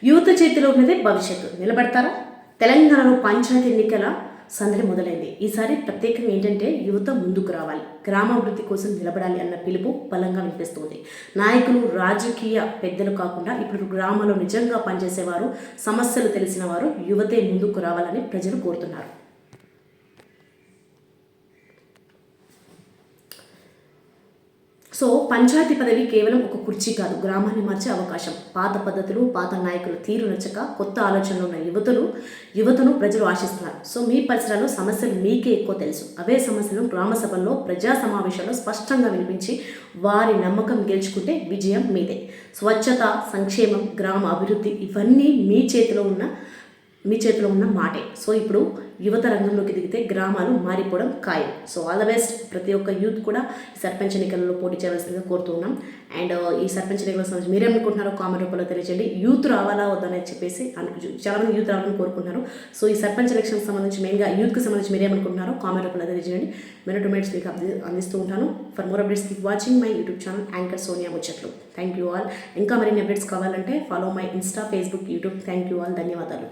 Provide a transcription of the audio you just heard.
యువత చేతిలో ఉన్నదే భవిష్యత్తు. నిలబడతారా? తెలంగాణలో పంచాయతీ ఎన్నికల సందడి మొదలైంది. ఈసారి ప్రత్యేకంగా ఏంటంటే యువత ముందుకు రావాలి, గ్రామాభివృద్ధి కోసం నిలబడాలి అన్న పిలుపు బలంగా వినిపిస్తుంది. నాయకులు, రాజకీయ పెద్దలు కాకుండా ఇప్పుడు గ్రామంలో నిజంగా పనిచేసేవారు, సమస్యలు తెలిసిన వారు యువతే ముందుకు రావాలని ప్రజలు కోరుతున్నారు. సో పంచాయతీ పదవి కేవలం ఒక కుర్చీ కాదు, గ్రామాన్ని మార్చే అవకాశం. పాత పద్ధతులు, పాత నాయకుల తీరు నచ్చక కొత్త ఆలోచనలు ఉన్న యువతను ప్రజలు ఆశిస్తున్నారు. సో మీ పరిసరాల్లో సమస్యలు మీకే ఎక్కువ తెలుసు. అవే సమస్యలను గ్రామ సభల్లో, ప్రజా సమావేశాల్లో స్పష్టంగా వినిపించి వారి నమ్మకం గెలుచుకుంటే విజయం మీదే. స్వచ్ఛత, సంక్షేమం, గ్రామ అభివృద్ధి ఇవన్నీ మీ చేతిలో ఉన్న మాటే. సో ఇప్పుడు యువత రంగంలోకి దిగితే గ్రామాలు మారిపోవడం ఖాయం. So all the best. ప్రతి ఒక్క యూత్ కూడా ఈ సర్పంచ్ ఎన్నికల్లో పోటీ చేయవలసిందిగా కోరుతున్నాం. అండ్ ఈ సర్పంచ్ ఎన్నికల సంబంధించి మీరేమనుకుంటున్నారో కామెంట్ రూపంలో తెలియజేయండి. యూత్ రావాలా వద్దని చెప్పేసి చాలామంది యూత్ రావాలని కోరుకుంటున్నారు. సో ఈ సర్పంచ్ ఎలక్షన్కి సంబంధించి మెయిన్గా యూత్కి సంబంధించి మీరేమనుకుంటున్నారో కామెంట్ రూపంలో తెలియజేయండి. మినిట్ టు మినిట్స్ మీకు అందిస్తూ ఉంటాను. For more updates keep watching my YouTube channel anchor Sonia ముచ్చట్లు. Thank you all. ఇంకా మరిన్ని అప్డేట్స్ కావాలంటే follow my Insta, Facebook, YouTube. Thank you all. ధన్యవాదాలు.